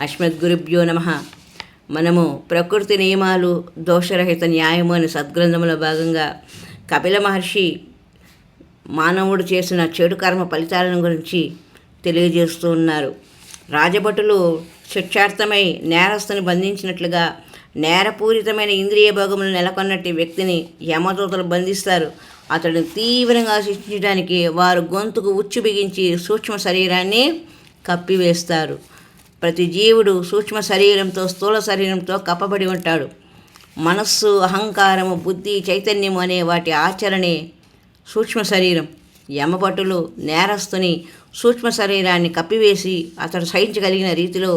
అస్మద్గురుభ్యో నమః. మనము ప్రకృతి నియమాలు దోషరహిత న్యాయము అనే సద్గ్రంథంలో భాగంగా కపిల మహర్షి మానవుడు చేసిన చెడు కర్మ ఫలితాలను గురించి తెలియజేస్తూ ఉన్నారు. రాజభటులు శిక్షార్థమై నేరస్తుని బంధించినట్లుగా నేరపూరితమైన ఇంద్రియ భోగములు నెలకొన్నట్టు వ్యక్తిని యమదూతలు బంధిస్తారు. అతడిని తీవ్రంగా శిక్షించడానికి వారు గొంతుకు ఉచ్చు బిగించి సూక్ష్మ శరీరాన్ని కప్పివేస్తారు. ప్రతి జీవుడు సూక్ష్మ శరీరంతో స్థూల శరీరంతో కప్పబడి ఉంటాడు. మనస్సు, అహంకారము, బుద్ధి, చైతన్యము అనే వాటి ఆచరణే సూక్ష్మ శరీరం. యమభటులు నేరస్తుని సూక్ష్మ శరీరాన్ని కప్పివేసి అతడు సహించగలిగిన రీతిలో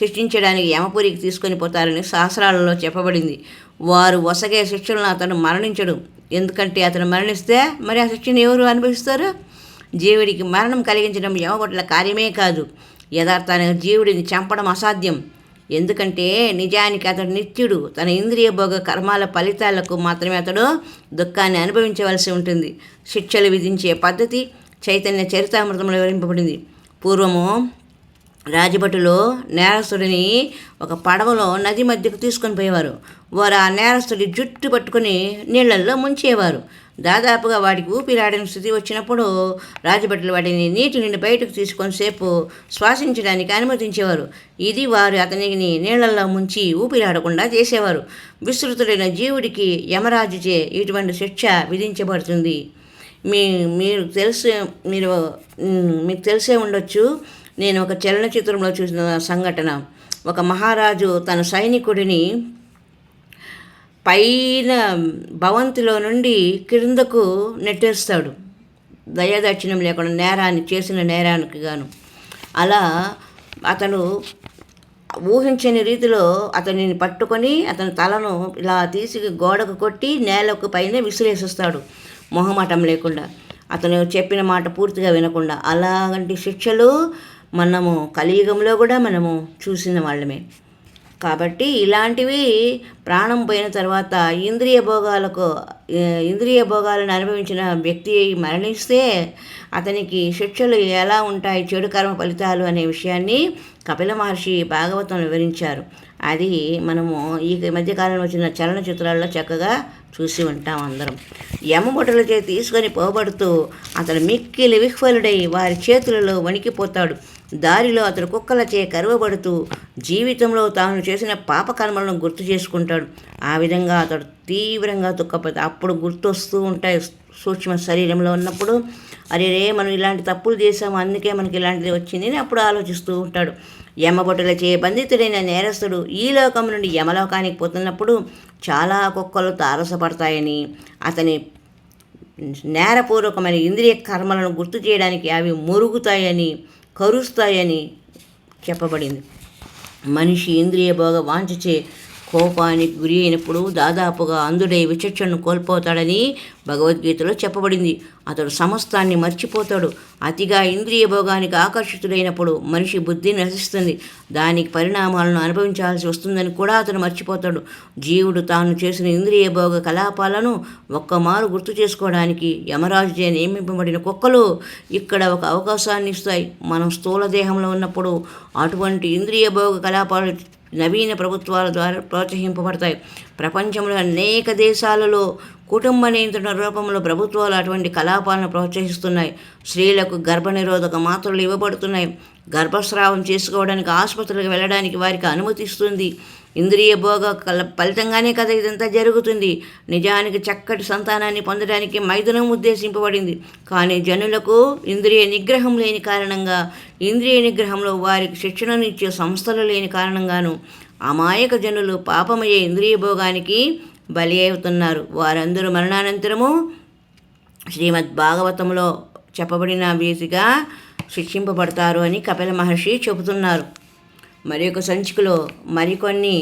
శిక్షించడానికి యమపురికి తీసుకొని పోతారని శాస్త్రాలలో చెప్పబడింది. వారు వసగే శిక్షలను అతను మరణించడు. ఎందుకంటే అతను మరణిస్తే మరి ఆ శిక్షను ఎవరు అనుభవిస్తారు? జీవుడికి మరణం కలిగించడం యమభటుల కార్యమే కాదు. యథార్థానికి జీవుడిని చంపడం అసాధ్యం. ఎందుకంటే నిజానికి అతడు నిత్యుడు. తన ఇంద్రియ భోగ కర్మాల ఫలితాలకు మాత్రమే అతడు దుఃఖాన్ని అనుభవించవలసి ఉంటుంది. శిక్షలు విధించే పద్ధతి చైతన్య చరితామృతంలో వివరింపబడింది. పూర్వము రాజభటులు నేరస్తుడిని ఒక పడవలో నది మధ్యకు తీసుకొని పోయేవారు. వారు ఆ నేరస్తుడి జుట్టు పట్టుకొని నీళ్లల్లో ముంచేవారు. దాదాపుగా వాడికి ఊపిరాడిన స్థితి వచ్చినప్పుడు రాజభటులు వాటిని నీటి నుండి బయటకు తీసుకొని సేపు శ్వాసించడానికి అనుమతించేవారు. ఇది వారు అతనిని నీళ్లలో ముంచి ఊపిరాడకుండా చేసేవారు. విస్తృతుడైన జీవుడికి యమరాజుచే ఇటువంటి శిక్ష విధించబడుతుంది. మీకు తెలిసే ఉండొచ్చు. నేను ఒక చలనచిత్రంలో చూసిన సంఘటన. ఒక మహారాజు తన సైనికుడిని పైన భవంతిలో నుండి క్రిందకు నెట్టేస్తాడు, దయాదాక్షిణ్యం లేకుండా చేసిన నేరానికి గాను. అలా అతను ఊహించని రీతిలో అతనిని పట్టుకొని అతని తలను ఇలా తీసి గోడకు కొట్టి నేలకు పైన విసిరేసేస్తాడు, మొహమాటం లేకుండా, అతను చెప్పిన మాట పూర్తిగా వినకుండా. అలాంటి శిక్షలు మనము కలియుగంలో కూడా మనము చూసిన వాళ్ళమే. కాబట్టి ఇలాంటివి ప్రాణం పోయిన తర్వాత ఇంద్రియ భోగాలను అనుభవించిన వ్యక్తి మరణిస్తే అతనికి శిక్షలు ఎలా ఉంటాయి, చెడు కర్మ ఫలితాలు అనే విషయాన్ని కపిల మహర్షి భాగవతంలో వివరించారు. అది మనము ఈ మధ్యకాలంలో వచ్చిన చలనచిత్రాల్లో చక్కగా చూసి ఉంటాం అందరం. యమభటులచే తీసుకొని పోబడుతూ అతను మిక్కిలి విహ్వలుడై వారి చేతులలో వణికిపోతాడు. దారిలో అతడు కుక్కలచే కరువబడుతూ జీవితంలో తాను చేసిన పాపకర్మలను గుర్తు చేసుకుంటాడు. ఆ విధంగా అతడు తీవ్రంగా దుఃఖపోతాడు. అప్పుడు గుర్తొస్తూ ఉంటాయి సూక్ష్మ శరీరంలో ఉన్నప్పుడు, అరే మనం ఇలాంటి తప్పులు చేసాము, అందుకే మనకి ఇలాంటిది వచ్చింది అని అప్పుడు ఆలోచిస్తూ ఉంటాడు. యమభటులచే బంధితుడైన నేరస్తుడు ఈ లోకం నుండి యమలోకానికి పోతున్నప్పుడు చాలా కుక్కలు తారసపడతాయని, అతని నేరపూర్వకమైన ఇంద్రియ కర్మలను గుర్తు చేయడానికి అవి మురుగుతాయని, కరుస్తాయని చెప్పబడింది. మనిషి ఇంద్రియ భోగ వాంఛచే కోపానికి గురి అయినప్పుడు దాదాపుగా అందుడై విచక్షణను కోల్పోతాడని భగవద్గీతలో చెప్పబడింది. అతడు సమస్తాన్ని మర్చిపోతాడు. అతిగా ఇంద్రియ భోగానికి ఆకర్షితుడైనప్పుడు మనిషి బుద్ధి నశిస్తుంది. దానికి పరిణామాలను అనుభవించాల్సి వస్తుందని కూడా అతను మర్చిపోతాడు. జీవుడు తాను చేసిన ఇంద్రియ భోగ కలాపాలను ఒక్కమారు గుర్తు చేసుకోవడానికి యమరాజుచే నియమింపబడిన కుక్కలు ఇక్కడ ఒక అవకాశాన్ని ఇస్తాయి. మనం స్థూల దేహంలో ఉన్నప్పుడు అటువంటి ఇంద్రియ భోగ కలాపాలు నవీన ప్రభుత్వాల ద్వారా ప్రోత్సహింపబడతాయి. ప్రపంచంలో అనేక దేశాలలో కుటుంబ నియంత్రణ రూపంలో ప్రభుత్వాలు అటువంటి కలాపాలను ప్రోత్సహిస్తున్నాయి. స్త్రీలకు గర్భనిరోధక మాత్రలు ఇవ్వబడుతున్నాయి. గర్భస్రావం చేసుకోవడానికి ఆసుపత్రులకు వెళ్ళడానికి వారికి అనుమతిస్తుంది. ఇంద్రియ భోగ ఫలితంగానే కదా ఇదంతా జరుగుతుంది. నిజానికి చక్కటి సంతానాన్ని పొందడానికి మైథునం ఉద్దేశింపబడింది. కానీ జనులకు ఇంద్రియ నిగ్రహం లేని కారణంగా, ఇంద్రియ నిగ్రహంలో వారికి శిక్షణనిచ్చే సంస్థలు లేని కారణంగాను అమాయక జనులు పాపమయ్యే ఇంద్రియ భోగానికి బలి అవుతున్నారు. వారందరూ మరణానంతరము శ్రీమద్ భాగవతంలో చెప్పబడిన వీధిగా శిక్షింపబడతారు అని కపిల మహర్షి చెబుతున్నారు. మరి ఒక సంచికలో మరికొన్ని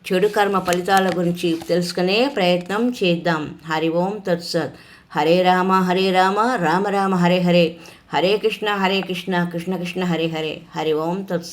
చెడు కర్మ ఫలితాల గురించి తెలుసుకునే ప్రయత్నం చేద్దాం. హరి ఓం తత్సత్. హరే రామ రామ రామ హరే హరే, హరే కృష్ణ కృష్ణ కృష్ణ హరే హరే. హరి ఓం తత్సత్.